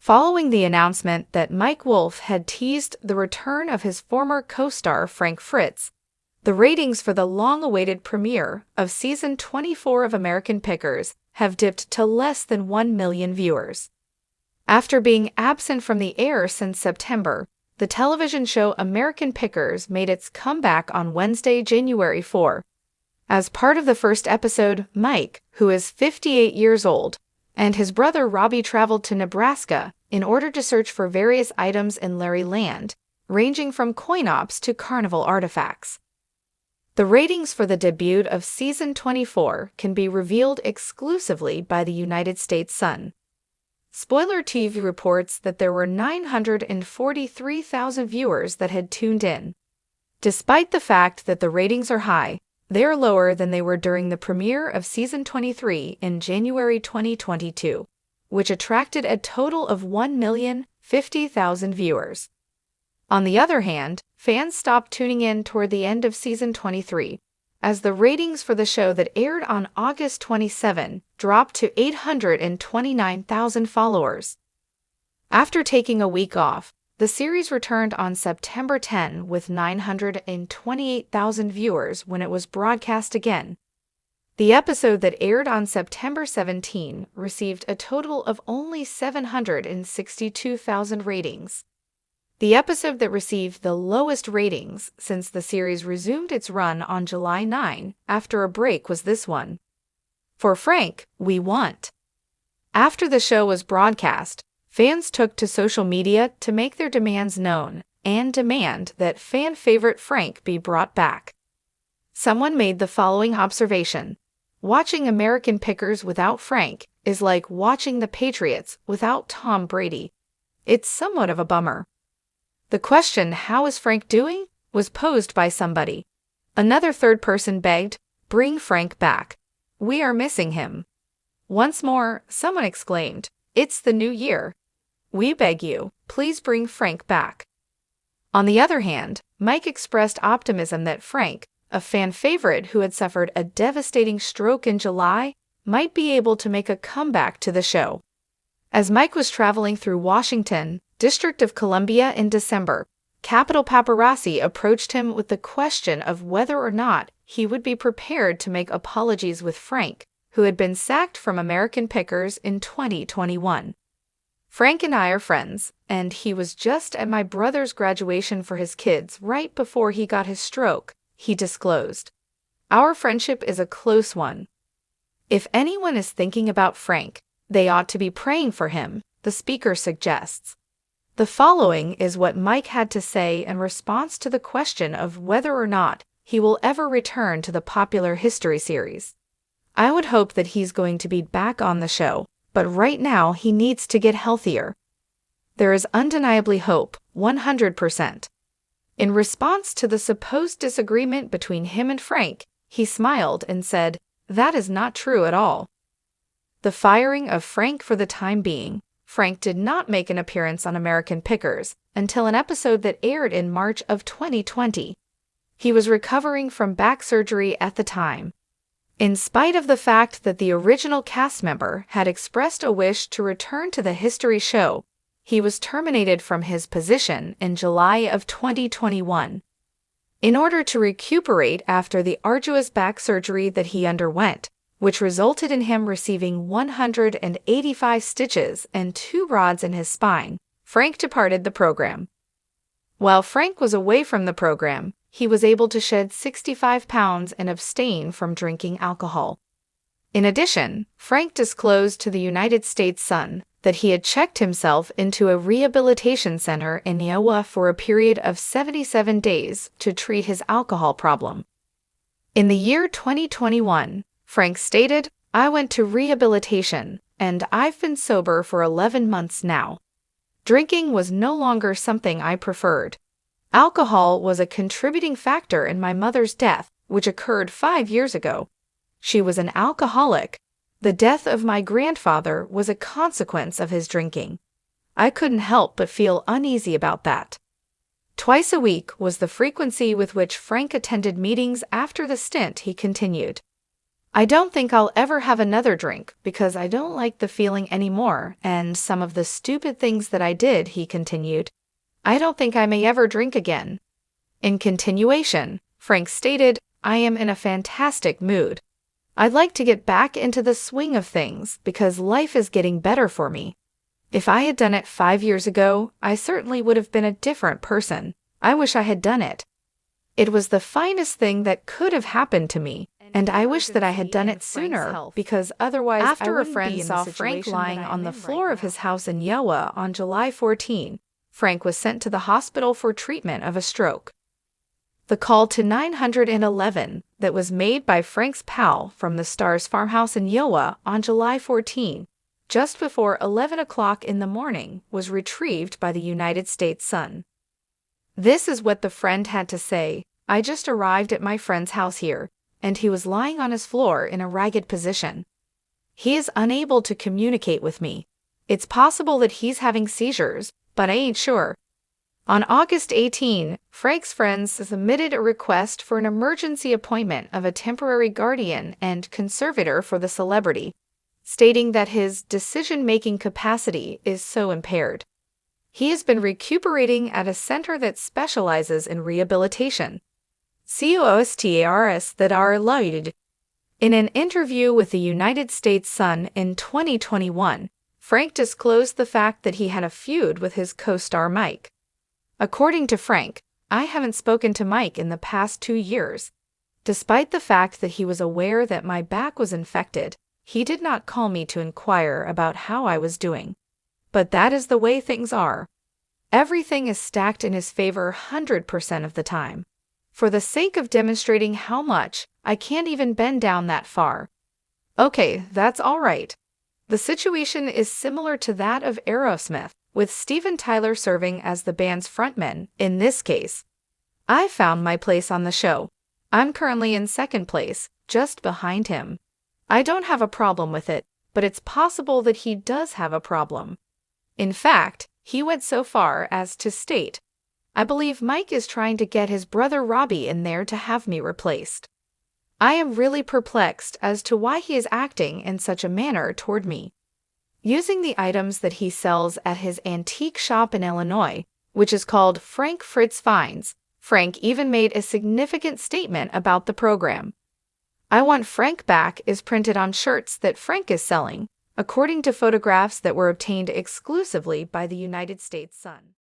Following the announcement that Wolfe had teased the return of his former co-star Fritz, the ratings for the long-awaited premiere of Season 24 of American Pickers have dipped to less than 1 million viewers. After being absent from the air since September, the television show American Pickers made its comeback on Wednesday, January 4. As part of the first episode, Mike, who is 58 years old, and his brother Robbie traveled to Nebraska in order to search for various items in Larry Land, ranging from coin-ops to carnival artifacts. The ratings for the debut of Season 24 can be revealed exclusively by the United States Sun. Spoiler TV reports that there were 943,000 viewers that had tuned in. Despite the fact that the ratings are high, they are lower than they were during the premiere of Season 23 in January 2022, which attracted a total of 1,050,000 viewers. On the other hand, fans stopped tuning in toward the end of Season 23, as the ratings for the show that aired on August 27 dropped to 829,000 followers. After taking a week off, the series returned on September 10 with 928,000 viewers when it was broadcast again. The episode that aired on September 17 received a total of only 762,000 ratings. The episode that received the lowest ratings since the series resumed its run on July 9 after a break was this one. For Frank, We Want. After the show was broadcast, fans took to social media to make their demands known and demand that fan favorite Frank be brought back. Someone made the following observation: watching American Pickers without Frank is like watching the Patriots without Tom Brady. It's somewhat of a bummer. The question, "How is Frank doing?" was posed by somebody. Another third person begged, "Bring Frank back. We are missing him." Once more, someone exclaimed, "It's the new year. We beg you, please bring Frank back." On the other hand, Mike expressed optimism that Frank, a fan favorite who had suffered a devastating stroke in July, might be able to make a comeback to the show. As Mike was traveling through Washington, District of Columbia in December, Capitol paparazzi approached him with the question of whether or not he would be prepared to make apologies with Frank, who had been sacked from American Pickers in 2021. "Frank and I are friends, and he was just at my brother's graduation for his kids right before he got his stroke," he disclosed. "Our friendship is a close one. If anyone is thinking about Frank, they ought to be praying for him," the speaker suggests. The following is what Mike had to say in response to the question of whether or not he will ever return to the popular history series. "I would hope that he's going to be back on the show, but right now he needs to get healthier. There is undeniably hope, 100%. In response to the supposed disagreement between him and Frank, he smiled and said, "That is not true at all." The firing of Frank for the time being. Frank did not make an appearance on American Pickers until an episode that aired in March of 2020. He was recovering from back surgery at the time. In spite of the fact that the original cast member had expressed a wish to return to the history show, he was terminated from his position in July of 2021. In order to recuperate after the arduous back surgery that he underwent, which resulted in him receiving 185 stitches and 2 rods in his spine, Frank departed the program. While Frank was away from the program, he was able to shed 65 pounds and abstain from drinking alcohol. In addition, Frank disclosed to the United States Sun that he had checked himself into a rehabilitation center in Iowa for a period of 77 days to treat his alcohol problem. In the year 2021, Frank stated, "I went to rehabilitation, and I've been sober for 11 months now. Drinking was no longer something I preferred. Alcohol was a contributing factor in my mother's death, which occurred 5 years ago. She was an alcoholic. The death of my grandfather was a consequence of his drinking. I couldn't help but feel uneasy about that." Twice a week was the frequency with which Frank attended meetings after the stint, he continued. I don't think I'll ever have another drink because I don't like the feeling anymore and some of the stupid things that I did, he continued. I don't think I may ever drink again. In continuation, Frank stated, I am in a fantastic mood. I'd like to get back into the swing of things because life is getting better for me. If I had done it 5 years ago, I certainly would have been a different person. I wish I had done it. It was the finest thing that could have happened to me, and I wish that I had done it sooner because otherwise after a friend saw Frank lying on the floor of his house in Iowa on July 14, Frank was sent to the hospital for treatment of a stroke. The call to 911 that was made by Frank's pal from the Stars farmhouse in Iowa on July 14, just before 11 o'clock in the morning, was retrieved by the United States Sun. This is what the friend had to say. I just arrived at my friend's house here, and he was lying on his floor in a ragged position. He is unable to communicate with me. It's possible that he's having seizures, but I ain't sure. On August 18, Frank's friends submitted a request for an emergency appointment of a temporary guardian and conservator for the celebrity, stating that his decision-making capacity is so impaired. He has been recuperating at a center that specializes in rehabilitation. COSTARS that are allowed. In an interview with the United States Sun in 2021, Frank disclosed the fact that he had a feud with his co-star Mike. According to Frank, I haven't spoken to Mike in the past 2 years. Despite the fact that he was aware that my back was infected, he did not call me to inquire about how I was doing. But that is the way things are. Everything is stacked in his favor 100% of the time. For the sake of demonstrating how much, I can't even bend down that far. Okay, that's all right. The situation is similar to that of Aerosmith, with Steven Tyler serving as the band's frontman in this case. I found my place on the show. I'm currently in second place, just behind him. I don't have a problem with it, but it's possible that he does have a problem. In fact, he went so far as to state, I believe Mike is trying to get his brother Robbie in there to have me replaced. I am really perplexed as to why he is acting in such a manner toward me. Using the items that he sells at his antique shop in Illinois, which is called Fritz Finds, Frank even made a significant statement about the program. I Want Frank Back is printed on shirts that Frank is selling, according to photographs that were obtained exclusively by the United States Sun.